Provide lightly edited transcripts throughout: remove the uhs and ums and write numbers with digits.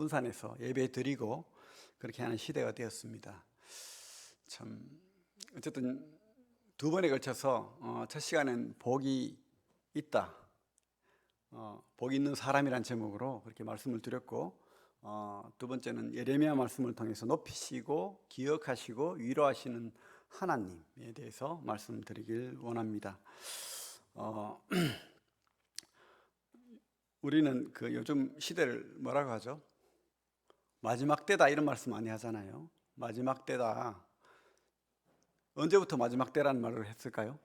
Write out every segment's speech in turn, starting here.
분산해서 예배 드리고 그렇게 하는 시대가 되었습니다. 참 어쨌든 두 번에 걸쳐서 첫 시간은 복이 있다, 복이 있는 사람이란 제목으로 그렇게 말씀을 드렸고, 두 번째는 예레미야 말씀을 통해서 높이시고 기억하시고 위로하시는 하나님에 대해서 말씀드리길 원합니다. 우리는 그 요즘 시대를 뭐라고 하죠? 마지막 때다 이런 말씀 많이 하잖아요. 마지막 때다. 언제부터 마지막 때라는 말을 했을까요?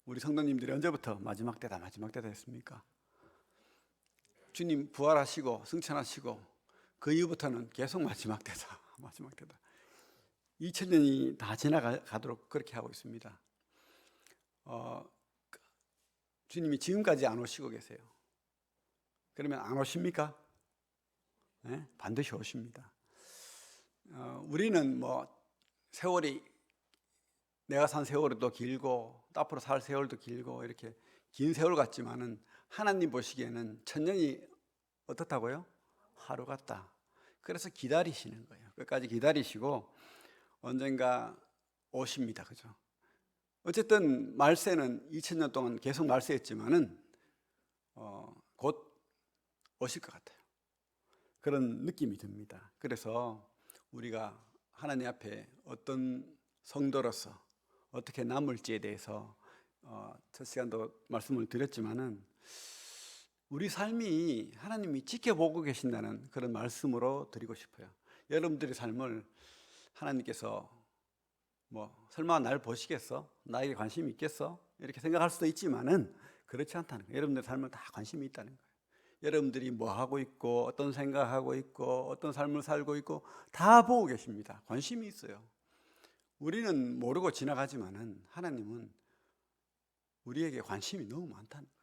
우리 성도님들이 언제부터 마지막 때다 했습니까? 주님 부활하시고 승천하시고 그 이후부터는 계속 마지막 때다. 2000년이 다 지나가도록 그렇게 하고 있습니다. 주님이 지금까지 안 오시고 계세요. 그러면 안 오십니까? 네? 반드시 오십니다. 우리는 세월이 내가 산 세월도 길고 또 앞으로 살 세월도 길고 이렇게 긴 세월 같지만은 하나님 보시기에는 천년이 어떻다고요? 하루 같다. 그래서 기다리시는 거예요. 끝까지 기다리시고 언젠가 오십니다. 그죠? 어쨌든 말세는 2000년 동안 계속 말세였지만은 곧 오실 것 같아요. 그런 느낌이 듭니다. 그래서 우리가 하나님 앞에 어떤 성도로서 어떻게 남을지에 대해서 첫 시간도 말씀을 드렸지만은 우리 삶이 하나님이 지켜보고 계신다는 그런 말씀으로 드리고 싶어요. 여러분들의 삶을 하나님께서 설마 날 보시겠어? 나에게 관심이 있겠어? 이렇게 생각할 수도 있지만은 그렇지 않다는 거예요. 여러분들의 삶을 다 관심이 있다는 거예요. 여러분들이 뭐 하고 있고 어떤 생각하고 있고 어떤 삶을 살고 있고 다 보고 계십니다. 관심이 있어요. 우리는 모르고 지나가지만은 하나님은 우리에게 관심이 너무 많다는 거예요.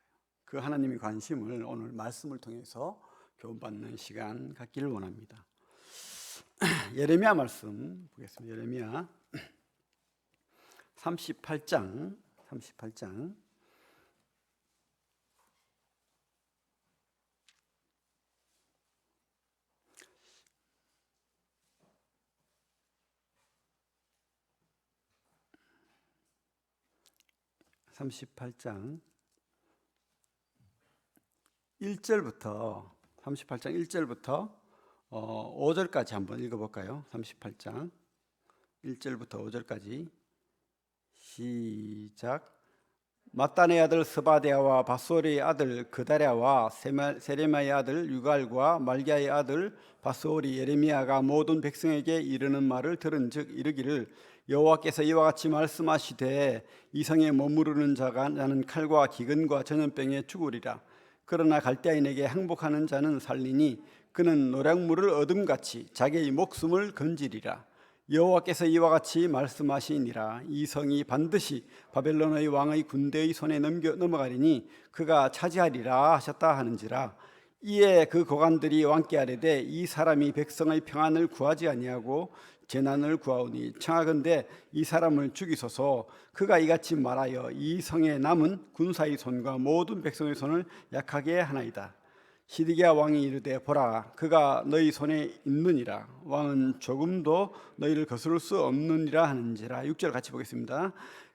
그 하나님의 관심을 오늘 말씀을 통해서 교훈받는 시간 갖기를 원합니다. 예레미야 말씀 보겠습니다. 예레미야 38장 1절부터 5절까지 한번 읽어볼까요? 38장 1절부터 5절까지 시작. mat단의 아들 스바데아와 밧소리의 아들 그다랴와 세레마의 아들 유갈과 말기야의 아들 밧소리 예레미야가 모든 백성에게 이르는 말을 들은즉 이르기를 여호와께서 이와 같이 말씀하시되 이 성에 머무르는 자가 나는 칼과 기근과 전염병에 죽으리라. 그러나 갈대아인에게 항복하는 자는 살리니 그는 노략물을 얻음같이 자기의 목숨을 건지리라. 여호와께서 이와 같이 말씀하시니라. 이 성이 반드시 바벨론의 왕의 군대의 손에 넘어가리니 그가 차지하리라 하셨다 하는지라. 이에 그 고관들이 왕께 아뢰되 이 사람이 백성의 평안을 구하지 아니하고 재난을 구하오니 청하건대 이 사람을 죽이소서. 그가 이같이 말하여 이 성에 남은 군사의 손과 모든 백성의 손을 약하게 하나이다. 시드기야 왕이 이르되 보라 그가 너희 손에 있느니라. 왕은 조금도 너희를 거스를 수 없느니라 하는지라. 6절 같이 보겠습니다.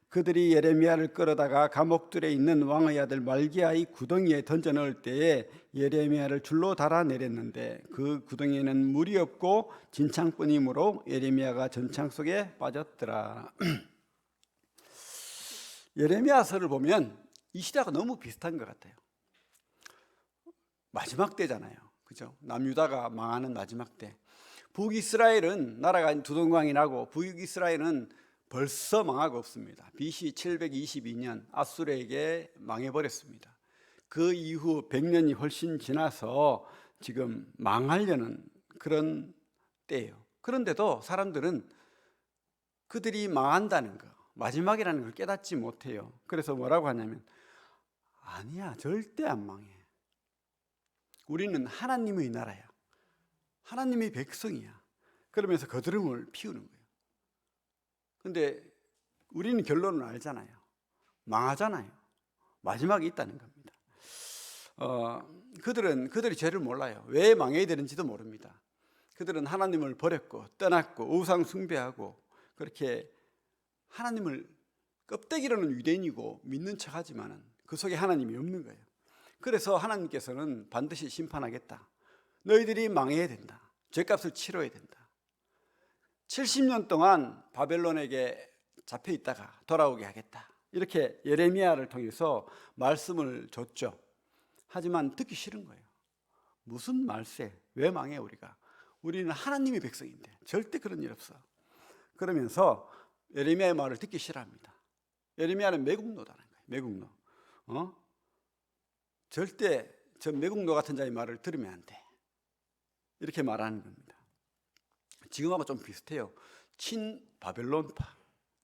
그들이 예레미야를 끌어다가 감옥들에 있는 왕의 아들 말기야의 구덩이에 던져 넣을 때에 예레미야를 줄로 달아 내렸는데 그 구덩이에는 물이 없고 진창뿐이므로 예레미야가 전창 속에 빠졌더라. 예레미야서를 보면 이 시대가 너무 비슷한 것 같아요. 마지막 때잖아요. 그죠? 남유다가 망하는 마지막 때. 북이스라엘은 나라가 두동강이 나고 북이스라엘은 벌써 망하고 없습니다. BC 722년 아수르에게 망해버렸습니다. 그 이후 100년이 훨씬 지나서 지금 망하려는 그런 때예요. 그런데도 사람들은 그들이 망한다는 거, 마지막이라는 걸 깨닫지 못해요. 그래서 뭐라고 하냐면 아니야, 절대 안 망해. 우리는 하나님의 나라야. 하나님의 백성이야. 그러면서 거드름을 피우는 거예요. 그런데 우리는 결론을 알잖아요. 망하잖아요. 마지막이 있다는 겁니다. 그들이 죄를 몰라요. 왜 망해야 되는지도 모릅니다. 그들은 하나님을 버렸고 떠났고 우상 숭배하고 그렇게 하나님을 껍데기로는 유대인이고 믿는 척하지만은 그 속에 하나님이 없는 거예요. 그래서 하나님께서는 반드시 심판하겠다. 너희들이 망해야 된다. 죄값을 치러야 된다. 70년 동안 바벨론에게 잡혀 있다가 돌아오게 하겠다. 이렇게 예레미야를 통해서 말씀을 줬죠. 하지만 듣기 싫은 거예요. 무슨 말세? 왜 망해 우리가? 우리는 하나님의 백성인데 절대 그런 일 없어. 그러면서 예레미야의 말을 듣기 싫어합니다. 예레미야는 매국노다는 거예요. 매국노. 절대 저 매국노 같은 자의 말을 들으면 안 돼. 이렇게 말하는 겁니다. 지금하고 좀 비슷해요. 친바벨론파,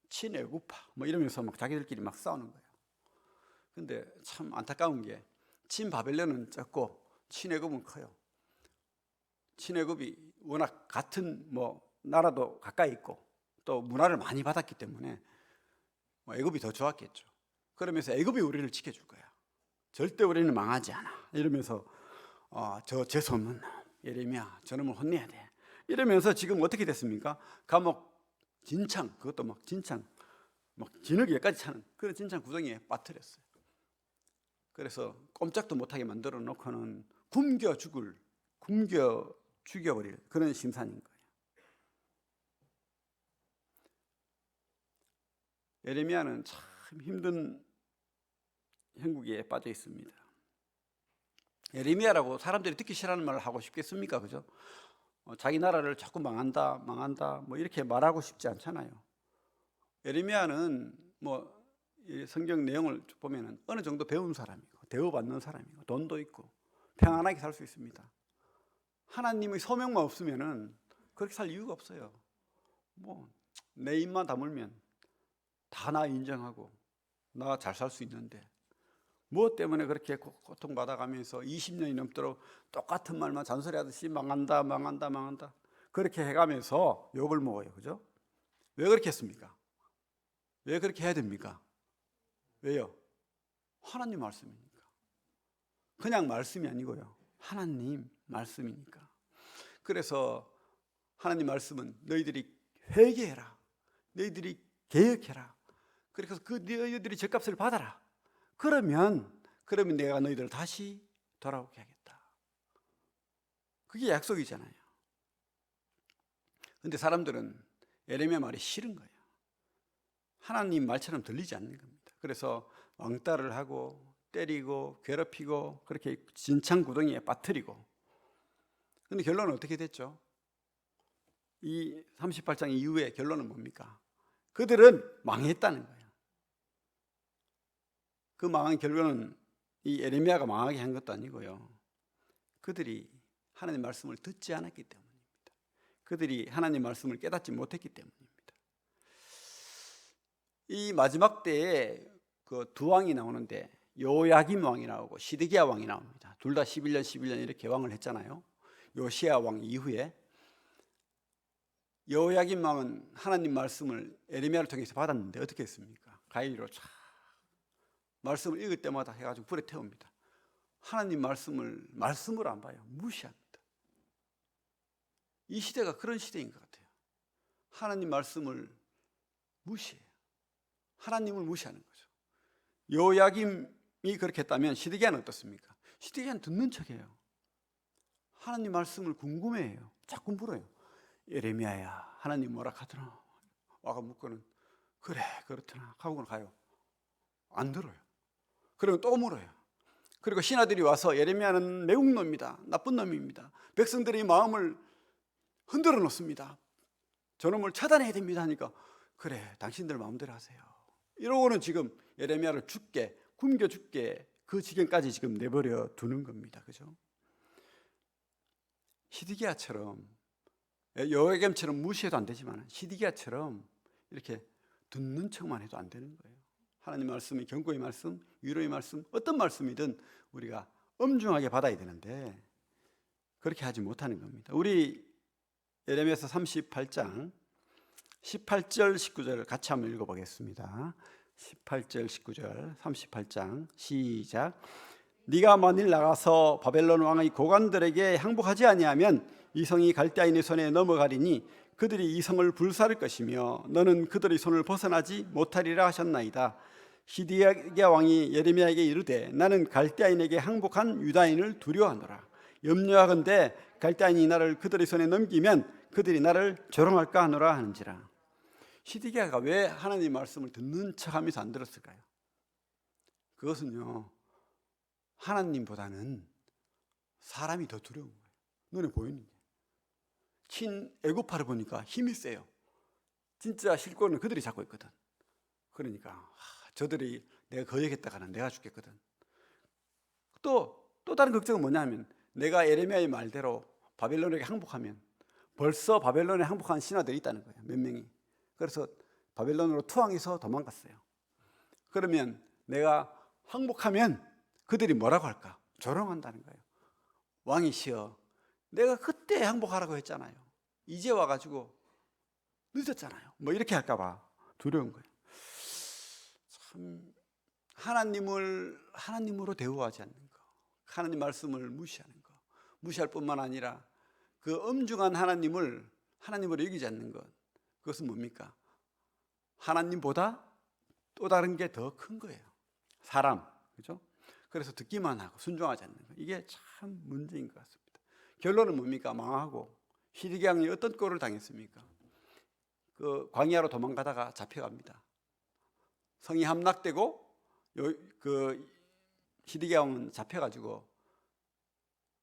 친애굽파 뭐 이러면서 막 자기들끼리 막 싸우는 거예요. 근데 참 안타까운 게 친바벨론은 작고 친애굽은 커요. 친애굽이 워낙 같은 뭐 나라도 가까이 있고 또 문화를 많이 받았기 때문에 애굽이 더 좋았겠죠. 그러면서 애굽이 우리를 지켜줄 거야. 절대 우리는 망하지 않아. 이러면서 저 재수없는 예레미야 저놈을 혼내야 돼. 이러면서 지금 어떻게 됐습니까? 감옥 진창, 그것도 막 진창 막 진흙에까지 차는 그런 진창 구덩이에 빠뜨렸어요. 그래서 꼼짝도 못하게 만들어 놓고는 굶겨 죽여버릴 그런 심산인 거예요. 예레미야는 참 힘든 형국에 빠져 있습니다. 예레미야라고 사람들이 듣기 싫어하는 말을 하고 싶겠습니까? 그죠? 자기 나라를 자꾸 망한다 뭐 이렇게 말하고 싶지 않잖아요. 예레미야는 뭐 성경 내용을 보면은 어느 정도 배운 사람이고 대우받는 사람이고 돈도 있고 평안하게 살 수 있습니다. 하나님의 소명만 없으면은 그렇게 살 이유가 없어요. 뭐 내 입만 다물면 다 나 인정하고 나 잘 살 수 있는데 무엇 때문에 그렇게 고통받아가면서 20년이 넘도록 똑같은 말만 잔소리하듯이 망한다 그렇게 해가면서 욕을 먹어요. 그죠? 왜 그렇게 했습니까? 왜 그렇게 해야 됩니까? 왜요? 하나님 말씀이니까. 그냥 말씀이 아니고요. 하나님 말씀이니까. 그래서 하나님 말씀은 너희들이 회개해라. 너희들이 개혁해라. 그래서 그 너희들이 죄값을 받아라. 그러면 내가 너희들을 다시 돌아오게 하겠다. 그게 약속이잖아요. 그런데 사람들은 예레미야 말이 싫은 거예요. 하나님 말처럼 들리지 않는 겁니다. 그래서 왕따를 하고 때리고 괴롭히고 그렇게 진창 구덩이에 빠뜨리고. 그런데 결론은 어떻게 됐죠? 이 38장 이후의 결론은 뭡니까? 그들은 망했다는 거예요. 그 망한 결론은 이 예레미야가 망하게 한 것도 아니고요. 그들이 하나님 말씀을 듣지 않았기 때문입니다. 그들이 하나님 말씀을 깨닫지 못했기 때문입니다. 이 마지막 때에 그 두 왕이 나오는데 요야김 왕이 나오고 시드기야 왕이 나옵니다. 둘 다 11년 이렇게 왕을 했잖아요. 요시야 왕 이후에 요야김 왕은 하나님 말씀을 예레미야를 통해서 받았는데 어떻게 했습니까? 가위로 쫙 말씀을 읽을 때마다 해가지고 불에 태웁니다. 하나님 말씀으로 안 봐요. 무시합니다. 이 시대가 그런 시대인 것 같아요. 하나님 말씀을 무시해요. 하나님을 무시하는 거죠. 요야김이 그렇게 했다면 시드기야는 어떻습니까? 시드기야는 듣는 척해요. 하나님 말씀을 궁금해해요. 자꾸 물어요. 예레미야야, 하나님 뭐라 하더라? 와가 묻고는 그래 그렇더나 하고는 가요. 안 들어요. 그리고 또 물어요. 그리고 신하들이 와서 예레미야는 매국노입니다. 나쁜 놈입니다. 백성들의 마음을 흔들어 놓습니다. 저놈을 차단해야 됩니다 하니까 그래 당신들 마음대로 하세요. 이러고는 지금 예레미야를 굶겨 죽게 그 지경까지 지금 내버려 두는 겁니다. 그죠? 시드기야처럼 여호야김처럼 무시해도 안 되지만 시드기야처럼 이렇게 듣는 척만 해도 안 되는 거예요. 하나님 말씀이 경고의 말씀, 위로의 말씀, 어떤 말씀이든 우리가 엄중하게 받아야 되는데 그렇게 하지 못하는 겁니다. 우리 예레미야서 38장 18절 19절을 같이 한번 읽어보겠습니다. 18절 19절 38장 시작. 네가 만일 나가서 바벨론 왕의 고관들에게 항복하지 아니하면 이 성이 갈대아인의 손에 넘어가리니 그들이 이 성을 불사를 것이며 너는 그들의 손을 벗어나지 못하리라 하셨나이다. 시드기야 왕이 예레미야에게 이르되 나는 갈대아인에게 항복한 유다인을 두려워하노라. 염려하건대 갈대아인이 나를 그들의 손에 넘기면 그들이 나를 조롱할까 하노라 하는지라. 시드기야가 왜 하나님의 말씀을 듣는 척하면서 안 들었을까요? 그것은요, 하나님보다는 사람이 더 두려운 거예요. 눈에 보이는 게. 친 애굽파를 보니까 힘이 세요. 진짜 실권은 그들이 잡고 있거든. 그러니까 저들이 내가 거역했다가는 내가 죽겠거든. 또 다른 걱정은 뭐냐면 내가 예레미야의 말대로 바벨론에게 항복하면 벌써 바벨론에 항복한 신하들이 있다는 거예요. 몇 명이. 그래서 바벨론으로 투항해서 도망갔어요. 그러면 내가 항복하면 그들이 뭐라고 할까? 조롱한다는 거예요. 왕이시여, 내가 그때 항복하라고 했잖아요. 이제 와가지고 늦었잖아요. 뭐 이렇게 할까 봐 두려운 거예요. 참 하나님으로 대우하지 않는 거, 하나님 말씀을 무시하는 거, 무시할 뿐만 아니라 그 엄중한 하나님을 하나님으로 여기지 않는 것, 그것은 뭡니까? 하나님보다 또 다른 게 더 큰 거예요. 사람, 그죠? 그래서 듣기만 하고 순종하지 않는 거, 이게 참 문제인 것 같습니다. 결론은 뭡니까? 망하고 시드기야 왕이 어떤 꼴을 당했습니까? 그 광야로 도망가다가 잡혀갑니다. 성이 함락되고 그 시드기야 왕은 잡혀가지고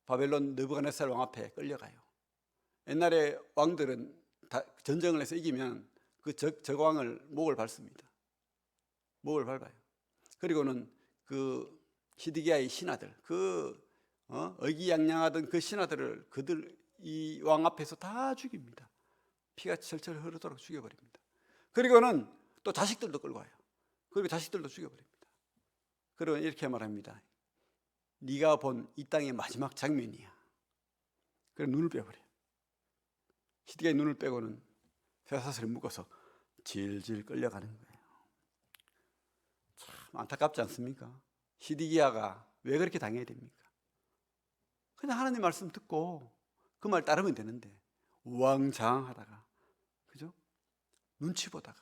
바벨론 느부갓네살 왕 앞에 끌려가요. 옛날에 왕들은 다 전쟁을 해서 이기면 그 적왕을 목을 밟습니다. 목을 밟아요. 그리고는 그 시드기야의 신하들, 의기양양하던 그 신하들을 이 왕 앞에서 다 죽입니다. 피가 철철 흐르도록 죽여버립니다. 그리고는 또 자식들도 끌고 와요. 그리고 자식들도 죽여버립니다. 그리고 이렇게 말합니다. 네가 본 이 땅의 마지막 장면이야. 그래서 눈을 빼버려요. 시드기야의 눈을 빼고는 쇠사슬에 묶어서 질질 끌려가는 거예요. 참 안타깝지 않습니까? 시드기야가 왜 그렇게 당해야 됩니까? 그냥 하나님 말씀 듣고 그 말 따르면 되는데 우왕좌왕하다가, 그죠? 눈치 보다가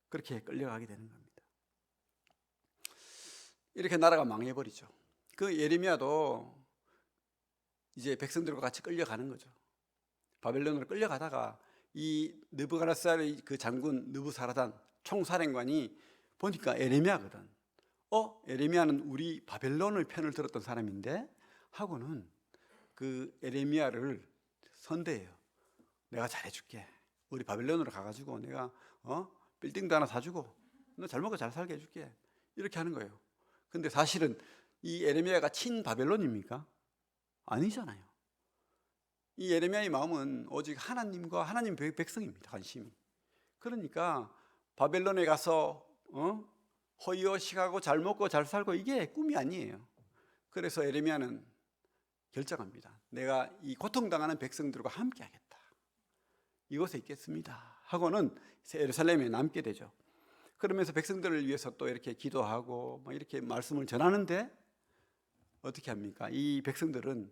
그렇게 끌려가게 되는 겁니다. 이렇게 나라가 망해버리죠. 그 예레미야도 이제 백성들과 같이 끌려가는 거죠. 바벨론으로 끌려가다가 이 느부갓네살의 그 장군 느부사라단 총사령관이 보니까 예레미야거든. 예레미야는 우리 바벨론의 편을 들었던 사람인데 하고는 그 예레미야를 선대해요. 내가 잘해줄게. 우리 바벨론으로 가가지고 내가 빌딩도 하나 사주고 너 잘 먹고 잘 살게 해줄게. 이렇게 하는 거예요. 근데 사실은 이 예레미야가 친 바벨론입니까? 아니잖아요. 이 예레미야의 마음은 오직 하나님과 하나님 백성입니다. 관심이. 그러니까 바벨론에 가서 허이허식하고 잘 먹고 잘 살고 이게 꿈이 아니에요. 그래서 예레미야는 결정합니다. 내가 이 고통당하는 백성들과 함께 하겠다. 이곳에 있겠습니다. 하고는 예루살렘에 남게 되죠. 그러면서 백성들을 위해서 또 이렇게 기도하고 이렇게 말씀을 전하는데 어떻게 합니까? 이 백성들은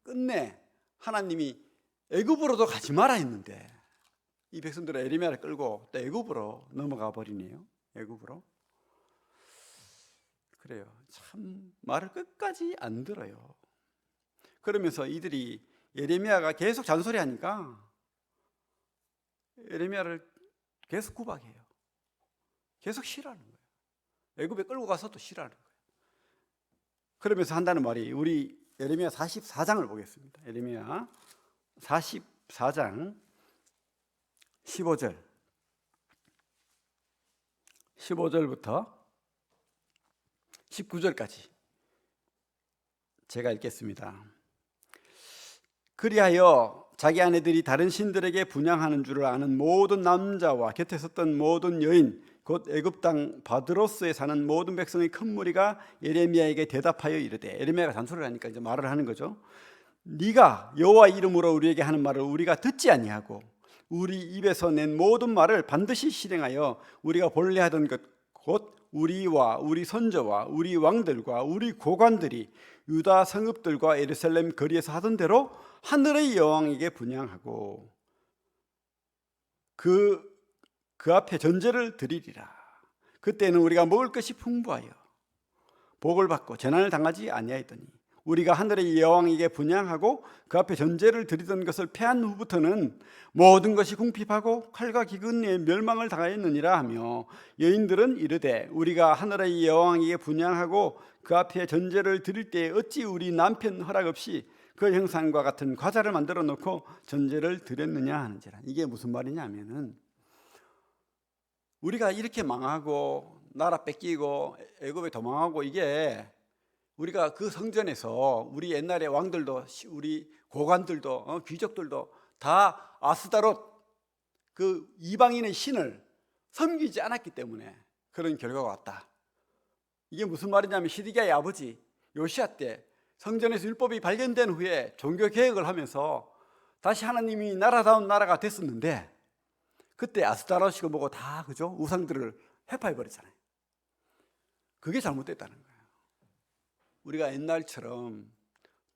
끝내 하나님이 애굽으로도 가지 마라 했는데 이 백성들은 예레미야를 끌고 또 애굽으로 넘어가 버리네요. 애굽으로. 그래요. 참 말을 끝까지 안 들어요. 그러면서 이들이 예레미야가 계속 잔소리하니까 예레미야를 계속 구박해요. 계속 싫어하는 거예요. 애굽에 끌고 가서 또 싫어하는 거예요. 그러면서 한다는 말이 우리 예레미야 44장을 보겠습니다. 예레미야 44장 15절부터 19절까지 제가 읽겠습니다. 그리하여 자기 아내들이 다른 신들에게 분향하는 줄을 아는 모든 남자와 곁에 섰던 모든 여인 곧 애굽 땅 바드로스에 사는 모든 백성의 큰 무리가 예레미야에게 대답하여 이르되, 예레미야가 잔소리를 하니까 이제 말을 하는 거죠. 네가 여호와 이름으로 우리에게 하는 말을 우리가 듣지 아니하고 우리 입에서 낸 모든 말을 반드시 실행하여 우리가 본래 하던 것 곧 우리와 우리 선조와 우리 왕들과 우리 고관들이 유다 성읍들과 예루살렘 거리에서 하던 대로 하늘의 여왕에게 분향하고 그 앞에 전제를 드리리라. 그때는 우리가 먹을 것이 풍부하여 복을 받고 재난을 당하지 아니하였더니 우리가 하늘의 여왕에게 분향하고 그 앞에 전제를 드리던 것을 패한 후부터는 모든 것이 궁핍하고 칼과 기근에 멸망을 당하였느니라 하며, 여인들은 이르되 우리가 하늘의 여왕에게 분향하고 그 앞에 전제를 드릴 때 어찌 우리 남편 허락 없이 그 형상과 같은 과자를 만들어 놓고 전제를 드렸느냐 하는지라. 이게 무슨 말이냐 하면은, 우리가 이렇게 망하고 나라 뺏기고 애굽에 도망하고, 이게 우리가 그 성전에서 우리 옛날에 왕들도 우리 고관들도 귀족들도 다 아스다롯 그 이방인의 신을 섬기지 않았기 때문에 그런 결과가 왔다. 이게 무슨 말이냐면, 시드기야의 아버지 요시야 때 성전에서 율법이 발견된 후에 종교 개혁을 하면서 다시 하나님이 나라다운 나라가 됐었는데, 그때 아스타롯이고 뭐고 다 그죠? 우상들을 회파해 버렸잖아요. 그게 잘못됐다는 거예요. 우리가 옛날처럼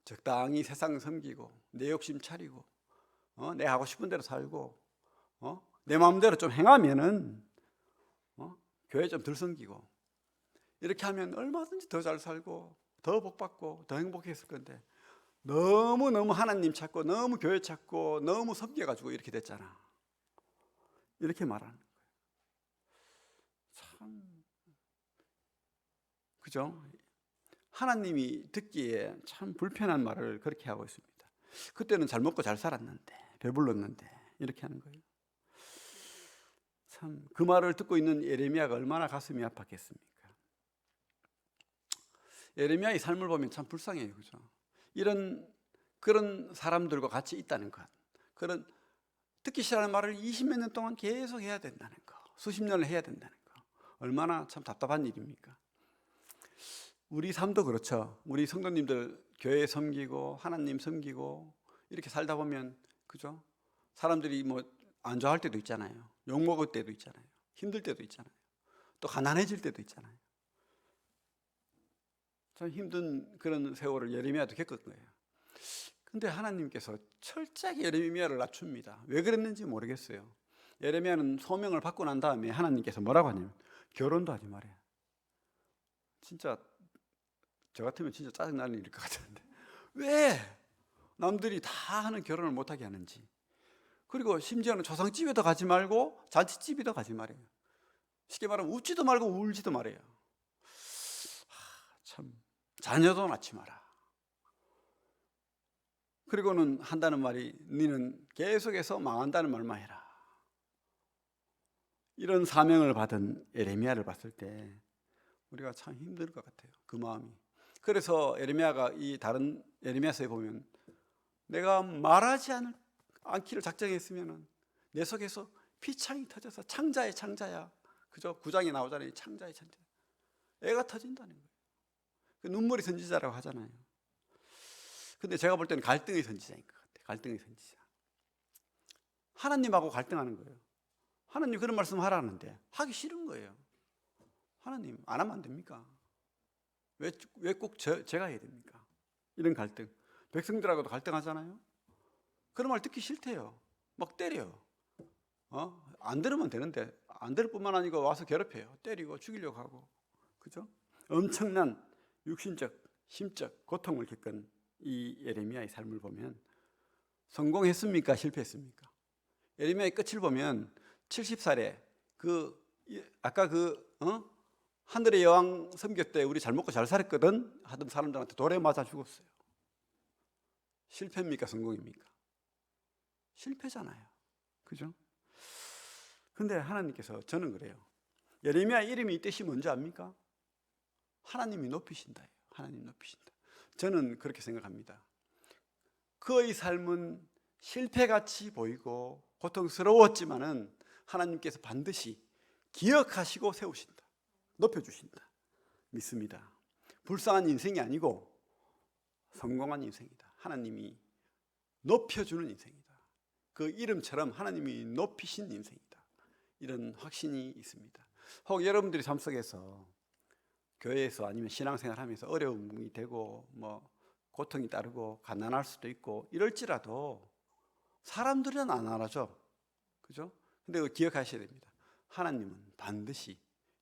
적당히 세상 섬기고 내 욕심 차리고 내 하고 싶은 대로 살고 내 마음대로 좀 행하면은 교회 좀 덜 섬기고 이렇게 하면 얼마든지 더 잘 살고 더 복받고 더 행복했을 건데, 너무 하나님 찾고 너무 교회 찾고 너무 섬겨가지고 이렇게 됐잖아. 이렇게 말하는 거예요. 참 그죠? 하나님이 듣기에 참 불편한 말을 그렇게 하고 있습니다. 그때는 잘 먹고 잘 살았는데, 배불렀는데 이렇게 하는 거예요. 참 그 말을 듣고 있는 예레미야가 얼마나 가슴이 아팠겠습니까? 예레미야의 삶을 보면 참 불쌍해요. 그죠? 그런 사람들과 같이 있다는 것, 그런 듣기 싫어하는 말을 20몇 년 동안 계속 해야 된다는 거, 수십 년을 해야 된다는 거, 얼마나 참 답답한 일입니까? 우리 삶도 그렇죠. 우리 성도님들 교회 섬기고 하나님 섬기고 이렇게 살다 보면 그죠? 사람들이 뭐 안 좋아할 때도 있잖아요. 욕 먹을 때도 있잖아요. 힘들 때도 있잖아요. 또 가난해질 때도 있잖아요. 참 힘든 그런 세월을 예레미야도 겪은 거예요. 근데 하나님께서 철저하게 예레미야를 낮춥니다. 왜 그랬는지 모르겠어요. 예레미야는 소명을 받고 난 다음에 하나님께서 뭐라고 하냐면, 결혼도 하지 말아요. 진짜 저 같으면 진짜 짜증나는 일일 것 같은데, 왜 남들이 다 하는 결혼을 못하게 하는지. 그리고 심지어는 조상집에도 가지 말고 잔치집에도 가지 말아요. 쉽게 말하면 웃지도 말고 울지도 말아요. 참 자녀도 낳지 마라. 그리고는 한다는 말이, 너는 계속해서 망한다는 말만 해라. 이런 사명을 받은 예레미야를 봤을 때 우리가 참 힘들 것 같아요. 그 마음이. 그래서 예레미야가 이 다른 예레미야서에 보면, 내가 말하지 않기를 작정했으면 내 속에서 피창이 터져서 창자의 창자야. 그죠? 9장에 나오잖아요. 창자의 창자. 애가 터진다는 거예요. 눈물이 선지자라고 하잖아요. 근데 제가 볼 때는 갈등의 선지자인 것 같아요. 갈등의 선지자. 하나님하고 갈등하는 거예요. 하나님 그런 말씀 하라는데 하기 싫은 거예요. 하나님 안 하면 안 됩니까? 왜 꼭 제가 해야 됩니까? 이런 갈등. 백성들하고도 갈등하잖아요. 그런 말 듣기 싫대요. 막 때려요. 안 들으면 되는데 안 들을 뿐만 아니고 와서 괴롭혀요. 때리고 죽이려고 하고. 그죠? 엄청난 육신적, 심적 고통을 겪은 이 예레미야의 삶을 보면 성공했습니까? 실패했습니까? 예레미야의 끝을 보면 70살에 아까 하늘의 여왕 섬길 때 우리 잘 먹고 잘 살았거든 하던 사람들한테 돌에 맞아 죽었어요. 실패입니까? 성공입니까? 실패잖아요. 그죠? 근데 하나님께서, 저는 그래요. 예레미야 이름이 이 뜻이 뭔지 압니까? 하나님이 높이신다. 하나님 높이신다. 저는 그렇게 생각합니다. 그의 삶은 실패같이 보이고 고통스러웠지만은 하나님께서 반드시 기억하시고 세우신다. 높여주신다. 믿습니다. 불쌍한 인생이 아니고 성공한 인생이다. 하나님이 높여주는 인생이다. 그 이름처럼 하나님이 높이신 인생이다. 이런 확신이 있습니다. 혹 여러분들이 삶 속에서 교회에서 아니면 신앙생활하면서 어려움이 되고 뭐 고통이 따르고 가난할 수도 있고 이럴지라도 사람들은 안 알아줘, 그죠? 근데 그거 기억하셔야 됩니다. 하나님은 반드시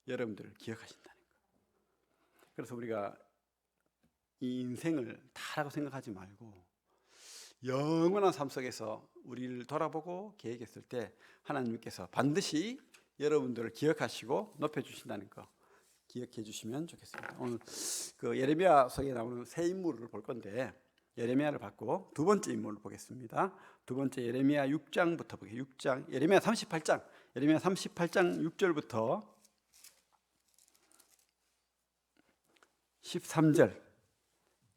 여러분들을 기억하신다는 거. 그래서 우리가 이 인생을 다라고 생각하지 말고 영원한 삶 속에서 우리를 돌아보고 계획했을 때 하나님께서 반드시 여러분들을 기억하시고 높여주신다는 거 기억해 주시면 좋겠습니다. 오늘 그 예레미야 속에 나오는 새 인물을 볼 건데 예레미야를 받고 두 번째 인물을 보겠습니다. 두 번째 예레미야 6장부터 보게요. 6장 예레미야 38장 6절부터 13절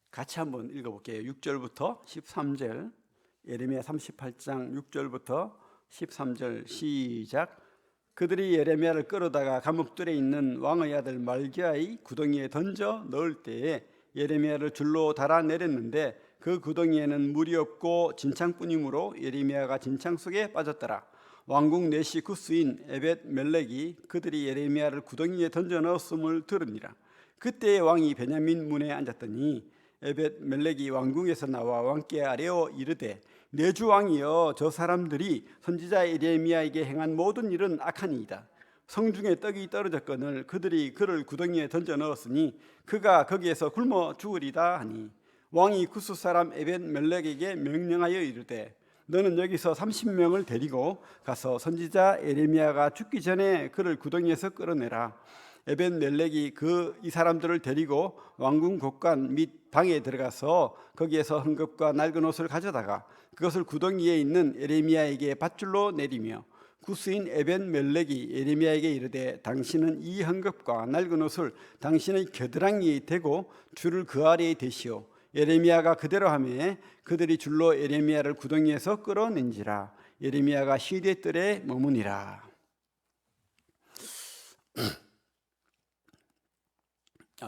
같이 한번 읽어볼게요. 6절부터 13절 예레미야 38장 6절부터 13절 시작. 그들이 예레미야를 끌어다가 감옥들에 있는 왕의 아들 말기야의 구덩이에 던져 넣을 때에 예레미야를 줄로 달아내렸는데 그 구덩이에는 물이 없고 진창뿐이므로 예레미야가 진창 속에 빠졌더라. 왕궁 내시 구스인 에벳 멜렉이 그들이 예레미야를 구덩이에 던져 넣었음을 들으니라. 그때 왕이 베냐민 문에 앉았더니 에벳 멜렉이 왕궁에서 나와 왕께 아뢰어 이르되 내 주 왕이여, 저 사람들이 선지자 예레미야에게 행한 모든 일은 악하니이다. 성중에 떡이 떨어졌거늘 그들이 그를 구덩이에 던져 넣었으니 그가 거기에서 굶어 죽으리다 하니 왕이 구스 사람 에벳 멜렉에게 명령하여 이르되 너는 여기서 30명을 데리고 가서 선지자 예레미야가 죽기 전에 그를 구덩이에서 끌어내라. 에벳 멜렉이 이 사람들을 데리고 왕궁 곳간 및 방에 들어가서 거기에서 헝겊과 낡은 옷을 가져다가 그것을 구덩이에 있는 예레미야에게 밧줄로 내리며 구스인 에벳 멜렉이 예레미야에게 이르되 당신은 이 헝겊과 낡은 옷을 당신의 겨드랑이에 대고 줄을 그 아래에 대시오. 예레미야가 그대로 하매 그들이 줄로 예레미야를 구덩이에서 끌어낸지라. 예레미야가 시리의 뜰에 머무니라.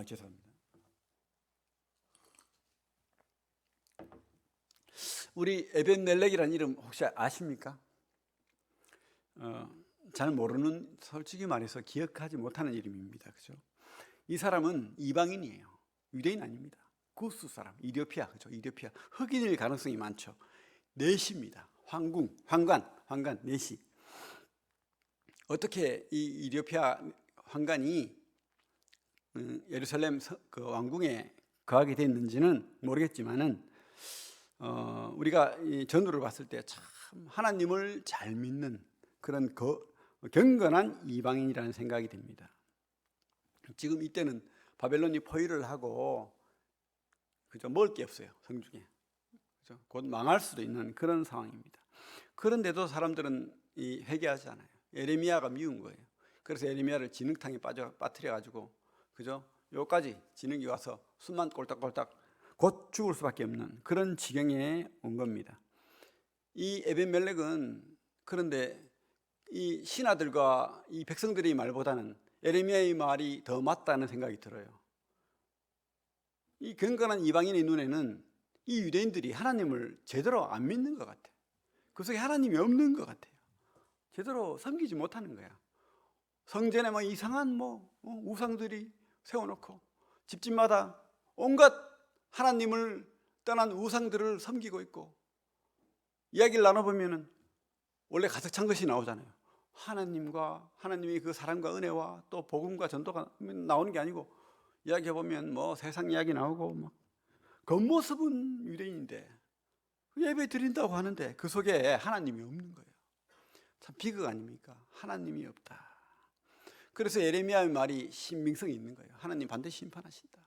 죄송합니다. 우리 에벤멜렉이라는 이름 혹시 아십니까? 잘 모르는, 솔직히 말해서 기억하지 못하는 이름입니다. 그죠? 이 사람은 이방인이에요. 유대인 아닙니다. 구스 사람, 이디오피아, 그죠? 이디오피아. 흑인일 가능성이 많죠. 내시입니다. 황관, 내시. 어떻게 이 이디오피아 황관이 예루살렘 그 왕궁에 거하게 됐는지는 모르겠지만은 우리가 이 전후를 봤을 때 참 하나님을 잘 믿는 그런 경건한 이방인이라는 생각이 듭니다. 지금 이때는 바벨론이 포위를 하고 그죠, 먹을 게 없어요. 성중에. 그죠? 곧 망할 수도 있는 그런 상황입니다. 그런데도 사람들은 회개하지 않아요. 예레미야가 미운 거예요. 그래서 예레미야를 진흙탕에 빠뜨려 가지고 그죠? 여기까지 진흙이 와서 숨만 꼴딱꼴딱 곧 죽을 수밖에 없는 그런 지경에 온 겁니다. 이 에벤멜렉은 그런데 이 신하들과 이 백성들의 말보다는 예레미야의 말이 더 맞다는 생각이 들어요. 이 경건한 이방인의 눈에는 이 유대인들이 하나님을 제대로 안 믿는 것 같아요. 그 속에 하나님이 없는 것 같아요. 제대로 섬기지 못하는 거야. 성전에 뭐 이상한 우상들이 세워놓고 집집마다 온갖 하나님을 떠난 우상들을 섬기고 있고, 이야기를 나눠보면은 원래 가득 찬 것이 나오잖아요. 하나님과 하나님이 그 사랑과 은혜와 또 복음과 전도가 나오는 게 아니고, 이야기해보면 뭐 세상 이야기 나오고 막 겉모습은 유대인인데 예배 드린다고 하는데 그 속에 하나님이 없는 거예요. 참 비극 아닙니까? 하나님이 없다. 그래서 예레미야의 말이 신빙성이 있는 거예요. 하나님 반드시 심판하신다.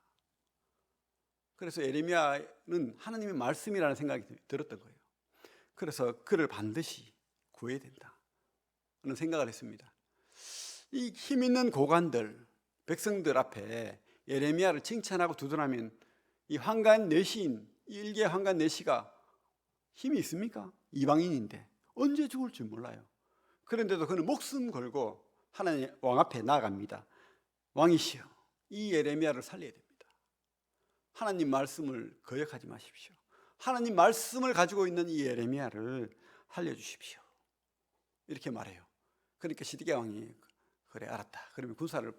그래서 예레미야는 하나님의 말씀이라는 생각이 들었던 거예요. 그래서 그를 반드시 구해야 된다 하는 생각을 했습니다. 이 힘 있는 고관들, 백성들 앞에 예레미야를 칭찬하고 두둔하면 이 황관 내시인, 일개 황관 내시가 힘이 있습니까? 이방인인데 언제 죽을지 몰라요. 그런데도 그는 목숨 걸고 하나님 왕 앞에 나아갑니다. 왕이시여, 이 예레미야를 살려야 됩니다. 하나님 말씀을 거역하지 마십시오. 하나님 말씀을 가지고 있는 이 예레미야를 살려주십시오. 이렇게 말해요. 그러니까 시드기야 왕이 그래 알았다. 그러면 군사를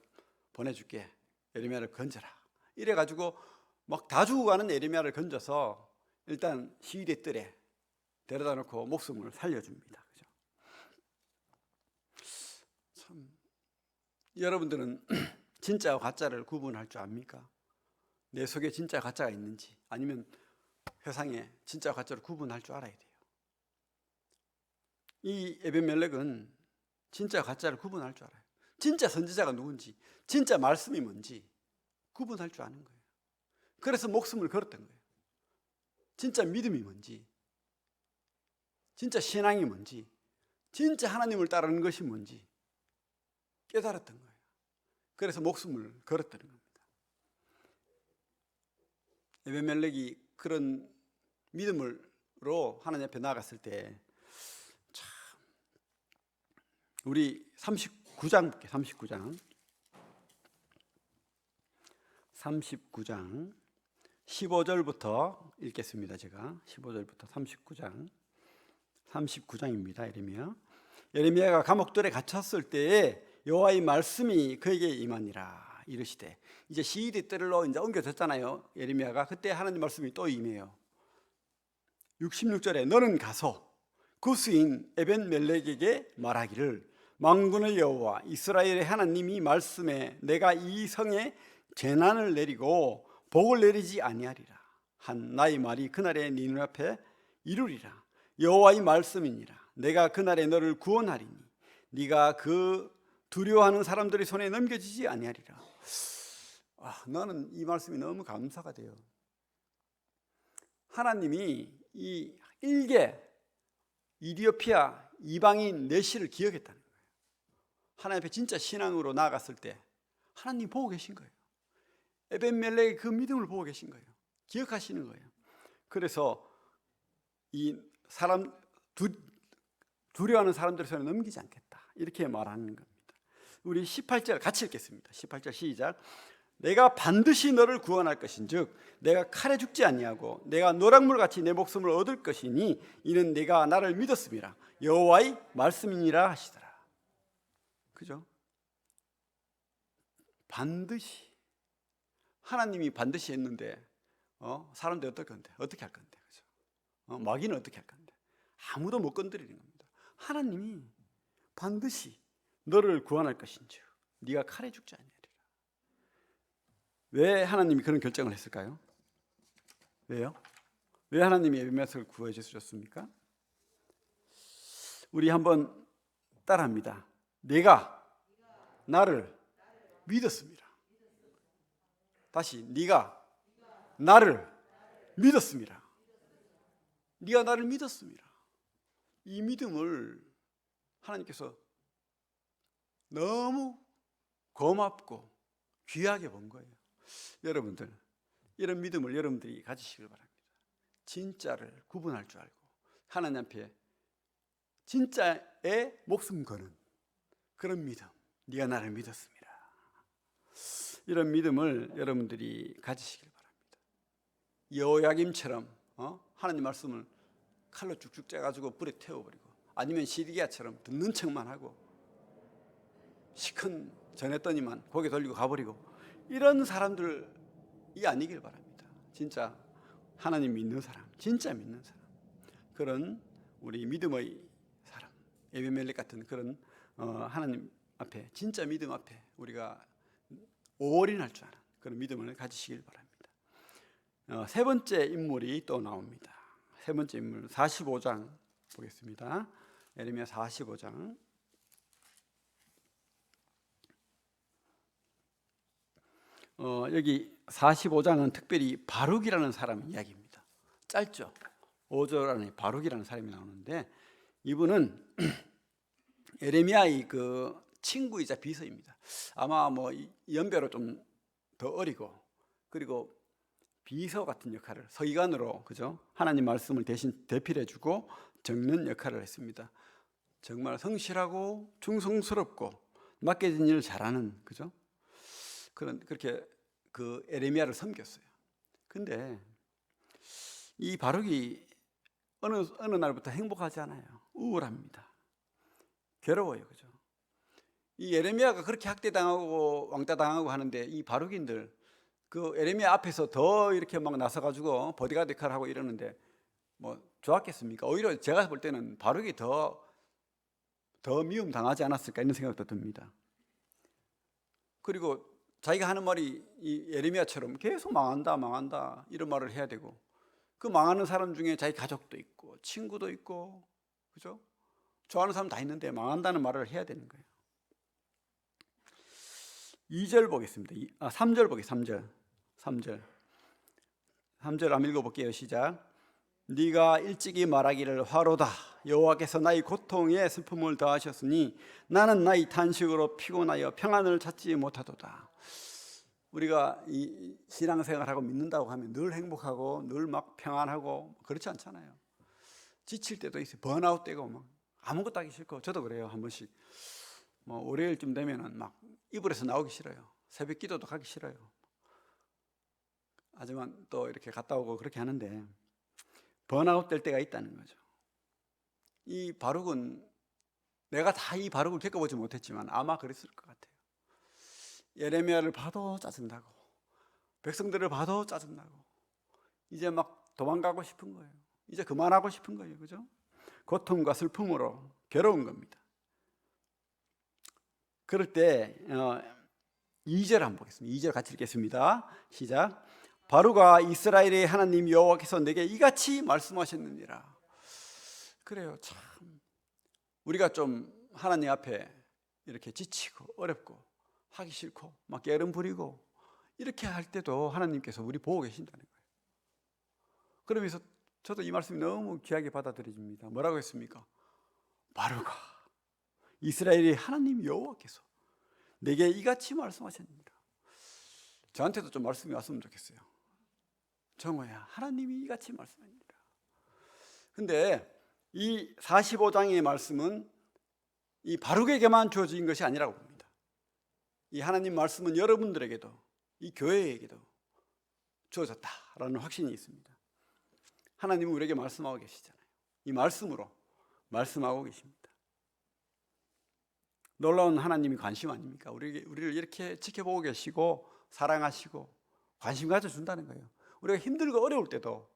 보내줄게. 예레미야를 건져라. 이래가지고 막 다 죽어가는 예레미야를 건져서 일단 시위대 뜰에 데려다 놓고 목숨을 살려줍니다. 그죠? 참, 여러분들은 진짜와 가짜를 구분할 줄 압니까? 내 속에 진짜 가짜가 있는지, 아니면 세상에 진짜와 가짜를 구분할 줄 알아야 돼요. 이 에벤멜렉은 진짜와 가짜를 구분할 줄 알아요. 진짜 선지자가 누군지, 진짜 말씀이 뭔지 구분할 줄 아는 거예요. 그래서 목숨을 걸었던 거예요. 진짜 믿음이 뭔지, 진짜 신앙이 뭔지, 진짜 하나님을 따르는 것이 뭔지 깨달았던 거예요. 그래서 목숨을 걸었다는 겁니다. 에벤멜렉이 그런 믿음으로 하나님 앞에 나아갔을 때, 참, 우리 39장 볼게요. 39장 15절부터 읽겠습니다. 제가 15절부터 39장입니다. 예레미야가 감옥들에 갇혔을 때에 여호와의 말씀이 그에게 임하니라. 이르시되, 이제 시위대 뜰로 이제 옮겨졌잖아요. 예레미야가. 그때 하나님 말씀이 또 임해요. 66절에 너는 가서 구스인 에벤멜렉에게 말하기를, 만군의 여호와 이스라엘의 하나님이 말씀에 내가 이 성에 재난을 내리고 복을 내리지 아니하리라 한 나의 말이 그날에 네 눈앞에 이루리라. 여호와의 말씀이니라. 내가 그날에 너를 구원하리니 네가 그 두려워하는 사람들의 손에 넘겨지지 아니하리라. 나는 이 말씀이 너무 감사가 돼요. 하나님이 이 일개 이디오피아 이방인 내시를 기억했다는 거예요. 하나님 앞에 진짜 신앙으로 나아갔을 때 하나님 보고 계신 거예요. 에벤멜렉의 그 믿음을 보고 계신 거예요. 기억하시는 거예요. 그래서 이 사람 두려워하는 사람들의 손에 넘기지 않겠다, 이렇게 말하는 겁니다. 우리 18절 같이 읽겠습니다. 18절 시작. 내가 반드시 너를 구원할 것인즉 내가 칼에 죽지 아니하고 내가 노랑물같이 내 목숨을 얻을 것이니 이는 내가 나를 믿었음이라. 여호와의 말씀이니라 하시더라. 그죠? 반드시. 하나님이 반드시 했는데 사람들이 어떻게 할 건데, 그죠? 마귀는 어떻게 할 건데? 아무도 못 건드리는 겁니다. 하나님이 반드시 너를 구원할 것인즉 네가 칼에 죽지 아니하리라. 왜 하나님이 그런 결정을 했을까요? 왜요? 왜 하나님이 에벤멜렉을 구해 주셨습니까? 우리 한번 따라합니다. 내가 나를 믿었습니다. 다시, 네가 나를 믿었습니다. 네가 나를 믿었습니다. 이 믿음을 하나님께서 너무 고맙고 귀하게 본 거예요. 여러분들, 이런 믿음을 여러분들이 가지시길 바랍니다. 진짜를 구분할 줄 알고 하나님 앞에 진짜의 목숨 거는 그런 믿음. 네가 나를 믿었습니다. 이런 믿음을 여러분들이 가지시길 바랍니다. 여호야김처럼 하나님 말씀을 칼로 쭉쭉 짜가지고 불에 태워버리고, 아니면 시드기야처럼 듣는 척만 하고 시큰 전했더니만 고개 돌리고 가버리고, 이런 사람들이 아니길 바랍니다. 진짜 하나님 믿는 사람, 진짜 믿는 사람, 그런 우리 믿음의 사람, 에벤멜렉 같은 그런 하나님 앞에, 진짜 믿음 앞에 우리가 올인할 줄 아는 그런 믿음을 가지시길 바랍니다. 세 번째 인물이 또 나옵니다. 세 번째 인물 45장 보겠습니다. 예레미야 45장. 여기 45장은 특별히 바룩이라는 사람 이야기입니다. 짧죠. 5절 안에 바룩이라는 사람이 나오는데, 이분은 예레미야의 그 친구이자 비서입니다. 아마 뭐 연배로 좀 더 어리고, 그리고 비서 같은 역할을, 서기관으로, 그죠? 하나님 말씀을 대신 대필해주고 적는 역할을 했습니다. 정말 성실하고 충성스럽고 맡겨진 일을 잘하는, 그죠? 그렇게 그 예레미야를 섬겼어요. 근데 이 바룩이 어느 날부터 행복하지 않아요. 우울합니다. 괴로워요, 그죠? 이 예레미야가 그렇게 학대당하고 왕따당하고 하는데 이 바룩인들 그 예레미야 앞에서 더 이렇게 막 나서가지고 보디가드 역할을 하고 이러는데 뭐 좋았겠습니까? 오히려 제가 볼 때는 바룩이 더 미움 당하지 않았을까 이런 생각도 듭니다. 그리고 자기가 하는 말이 이 예레미야처럼 계속 망한다 이런 말을 해야 되고, 그 망하는 사람 중에 자기 가족도 있고 친구도 있고, 그죠? 좋아하는 사람 다 있는데 망한다는 말을 해야 되는 거예요. 2절 보겠습니다. 3절 보겠습니다. 3절 한번 읽어볼게요. 시작. 네가 일찍이 말하기를 화로다. 여호와께서 나의 고통에 슬픔을 더하셨으니 나는 나의 탄식으로 피곤하여 평안을 찾지 못하도다. 우리가 이 신앙생활하고 믿는다고 하면 늘 행복하고 늘 막 평안하고 그렇지 않잖아요. 지칠 때도 있어요. 번아웃 되고 막 아무것도 하기 싫고, 저도 그래요. 한 번씩 뭐 월요일쯤 되면은 막 이불에서 나오기 싫어요. 새벽 기도도 가기 싫어요. 하지만 또 이렇게 갔다 오고 그렇게 하는데 번아웃 될 때가 있다는 거죠. 이 바룩은 내가 다 이 바룩을 겪어보지 못했지만 아마 그랬을 것 같아요. 예레미야를 봐도 짜증나고 백성들을 봐도 짜증나고 이제 막 도망가고 싶은 거예요. 이제 그만하고 싶은 거예요. 그죠? 고통과 슬픔으로 괴로운 겁니다. 그럴 때 2절 한번 보겠습니다. 2절 같이 읽겠습니다. 시작. 바룩아, 이스라엘의 하나님 여호와께서 내게 이같이 말씀하셨느니라. 그래요. 참 우리가 좀 하나님 앞에 이렇게 지치고 어렵고 하기 싫고 막 게으름 부리고 이렇게 할 때도 하나님께서 우리 보고 계신다는 거예요. 그러면서 저도 이 말씀이 너무 귀하게 받아들여집니다. 뭐라고 했습니까? 바룩아, 이스라엘의 하나님 여호와께서 내게 이같이 말씀하셨느니라. 저한테도 좀 말씀이 왔으면 좋겠어요. 정호야, 하나님이 이같이 말씀하십니다. 근데 이 45장의 말씀은 이 바룩에게만 주어진 것이 아니라고 봅니다. 이 하나님 말씀은 여러분들에게도 이 교회에게도 주어졌다라는 확신이 있습니다. 하나님은 우리에게 말씀하고 계시잖아요. 이 말씀으로 말씀하고 계십니다. 놀라운 하나님이 관심 아닙니까? 우리를 이렇게 지켜보고 계시고 사랑하시고 관심 가져준다는 거예요. 우리가 힘들고 어려울 때도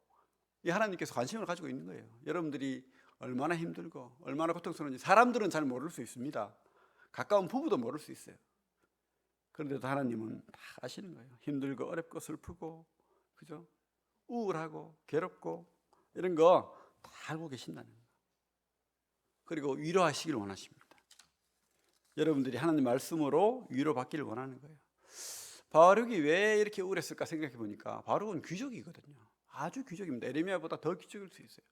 이 하나님께서 관심을 가지고 있는 거예요. 여러분들이 얼마나 힘들고 얼마나 고통스러운지 사람들은 잘 모를 수 있습니다. 가까운 부부도 모를 수 있어요. 그런데도 하나님은 다 아시는 거예요. 힘들고 어렵고 슬프고, 그죠? 우울하고 괴롭고 이런 거 다 알고 계신다는 거예요. 그리고 위로하시길 원하십니다. 여러분들이 하나님 말씀으로 위로받기를 원하는 거예요. 바룩이 왜 이렇게 우울했을까 생각해 보니까 바룩은 귀족이거든요. 아주 귀족입니다. 예레미야보다 더 귀족일 수 있어요.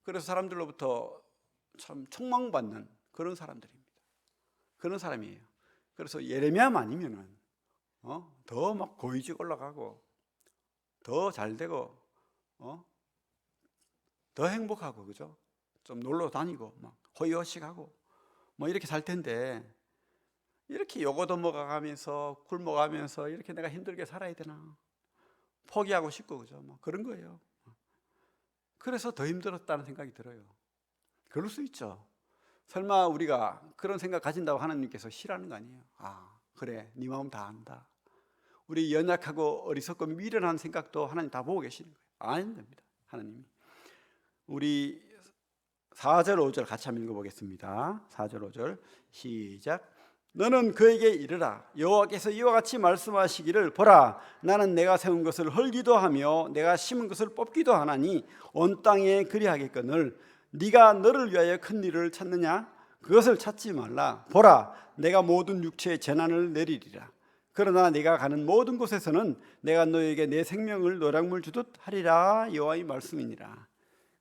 그래서 사람들로부터 참 총망받는 그런 사람들입니다. 그런 사람이에요. 그래서 예레미야만 아니면은 더 막 고위직 올라가고 더 잘되고 더 행복하고, 그죠? 좀 놀러 다니고 막 호의호식하고 뭐 이렇게 살 텐데 이렇게 요거도 먹어가면서 굶어가면서 이렇게 내가 힘들게 살아야 되나, 포기하고 싶고, 그죠? 뭐 그런 거예요. 그래서 더 힘들었다는 생각이 들어요. 그럴 수 있죠. 설마 우리가 그런 생각 가진다고 하나님께서 싫어하는 거 아니에요. 아, 그래, 네 마음 다 안다. 우리 연약하고 어리석고 미련한 생각도 하나님 다 보고 계시는 거예요. 아는 겁니다, 하나님이. 우리 4절 5절 같이 한번 읽어보겠습니다. 4절 5절 시작. 너는 그에게 이르라. 여호와께서 이와 같이 말씀하시기를, 보라, 나는 내가 세운 것을 헐기도 하며 내가 심은 것을 뽑기도 하나니 온 땅에 그리하겠거늘 네가 너를 위하여 큰 일을 찾느냐? 그것을 찾지 말라. 보라, 내가 모든 육체에 재난을 내리리라. 그러나 네가 가는 모든 곳에서는 내가 너에게 내 생명을 노량물 주듯 하리라. 여호와의 말씀이니라.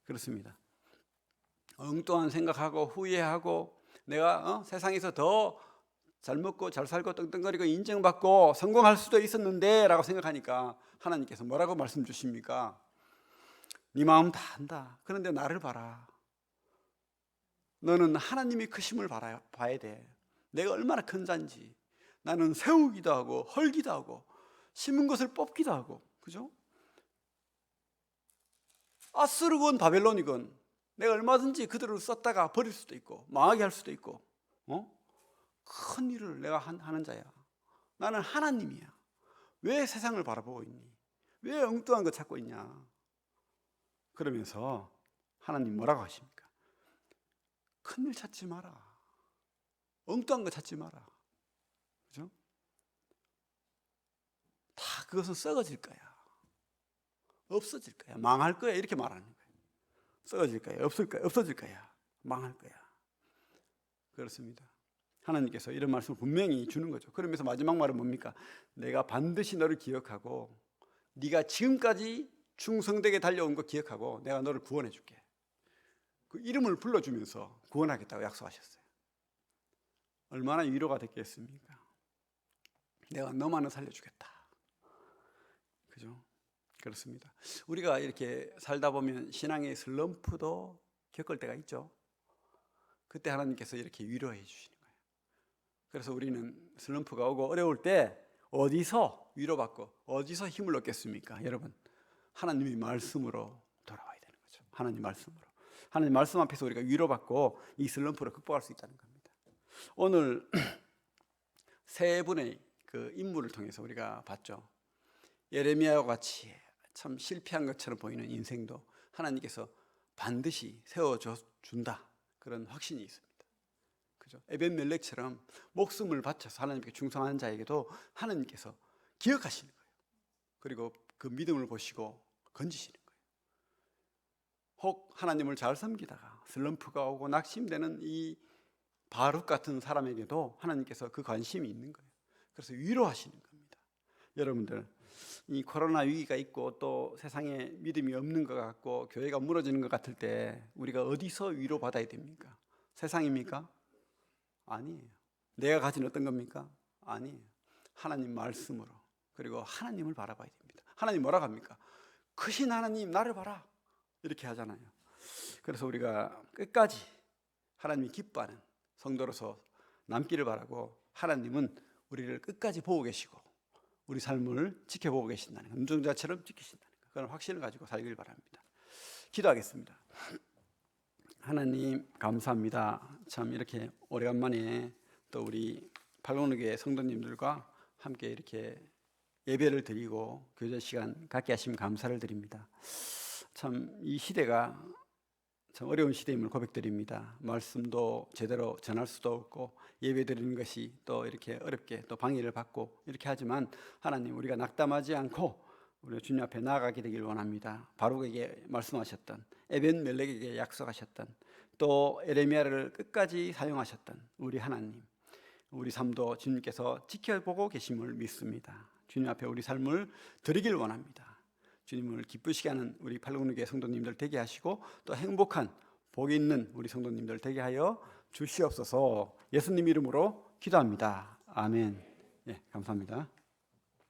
그렇습니다. 엉뚱한 생각하고 후회하고 내가 세상에서 더 잘 먹고 잘 살고 떵떵거리고 인정받고 성공할 수도 있었는데 라고 생각하니까 하나님께서 뭐라고 말씀 주십니까? 네 마음 다 안다. 그런데 나를 봐라. 너는 하나님의 크심을 봐야 돼. 내가 얼마나 큰 자인지. 나는 세우기도 하고 헐기도 하고 심은 것을 뽑기도 하고, 그죠? 아수르건 바벨론이건 내가 얼마든지 그들을 썼다가 버릴 수도 있고 망하게 할 수도 있고 큰 일을 내가 하는 자야. 나는 하나님이야. 왜 세상을 바라보고 있니? 왜 엉뚱한 거 찾고 있냐? 그러면서 하나님 뭐라고 하십니까? 큰일 찾지 마라. 엉뚱한 거 찾지 마라. 그죠? 다 그것은 썩어질 거야. 없어질 거야. 망할 거야. 이렇게 말하는 거예요. 썩어질 거야. 없어질 거야. 망할 거야. 그렇습니다. 하나님께서 이런 말씀을 분명히 주는 거죠. 그러면서 마지막 말은 뭡니까? 내가 반드시 너를 기억하고 네가 지금까지 충성되게 달려온 거 기억하고 내가 너를 구원해 줄게. 그 이름을 불러주면서 구원하겠다고 약속하셨어요. 얼마나 위로가 됐겠습니까? 내가 너만은 살려주겠다. 그죠? 그렇습니다. 우리가 이렇게 살다 보면 신앙의 슬럼프도 겪을 때가 있죠. 그때 하나님께서 이렇게 위로해 주시는 거예요. 그래서 우리는 슬럼프가 오고 어려울 때 어디서 위로받고 어디서 힘을 얻겠습니까? 여러분, 하나님의 말씀으로 돌아와야 되는 거죠. 하나님 말씀으로. 하나님 말씀 앞에서 우리가 위로받고 이 슬럼프를 극복할 수 있다는 겁니다. 오늘 세 분의 그 인물을 통해서 우리가 봤죠. 예레미야와 같이 참 실패한 것처럼 보이는 인생도 하나님께서 반드시 세워준다. 그런 확신이 있습니다. 그죠? 에벤멜렉처럼 목숨을 바쳐서 하나님께 충성하는 자에게도 하나님께서 기억하시는 거예요. 그리고 그 믿음을 보시고 건지시는 거예요. 혹 하나님을 잘 섬기다가 슬럼프가 오고 낙심되는 이 바룩 같은 사람에게도 하나님께서 그 관심이 있는 거예요. 그래서 위로하시는 겁니다. 여러분들, 이 코로나 위기가 있고 또 세상에 믿음이 없는 것 같고 교회가 무너지는 것 같을 때 우리가 어디서 위로받아야 됩니까? 세상입니까? 아니에요. 내가 가진 어떤 겁니까? 아니에요. 하나님 말씀으로, 그리고 하나님을 바라봐야 됩니다. 하나님 뭐라고 합니까? 크신 하나님 나를 봐라, 이렇게 하잖아요. 그래서 우리가 끝까지 하나님이 기뻐하는 성도로서 남기를 바라고, 하나님은 우리를 끝까지 보고 계시고 우리 삶을 지켜보고 계신다는 것, 눈동자처럼 지키신다는 것, 그런 확신을 가지고 살길 바랍니다. 기도하겠습니다. 하나님 감사합니다. 참 이렇게 오래간만에 또 우리 팔로우교회 성도님들과 함께 이렇게 예배를 드리고 교제 시간 갖게 하시면 감사를 드립니다. 참 이 시대가 참 어려운 시대임을 고백드립니다. 말씀도 제대로 전할 수도 없고 예배 드리는 것이 또 이렇게 어렵게 또 방해를 받고 이렇게 하지만 하나님, 우리가 낙담하지 않고 우리 주님 앞에 나아가게 되길 원합니다. 바룩에게 말씀하셨던, 에벤멜렉에게 약속하셨던, 또 에레미야를 끝까지 사용하셨던 우리 하나님, 우리 삶도 주님께서 지켜보고 계심을 믿습니다. 주님 앞에 우리 삶을 드리길 원합니다. 주님을 기쁘시게 하는 우리 팔로우교회 성도님들 되게 하시고 또 행복한 복 있는 우리 성도님들 되게 하여 주시옵소서. 예수님 이름으로 기도합니다. 아멘. 예, 감사합니다.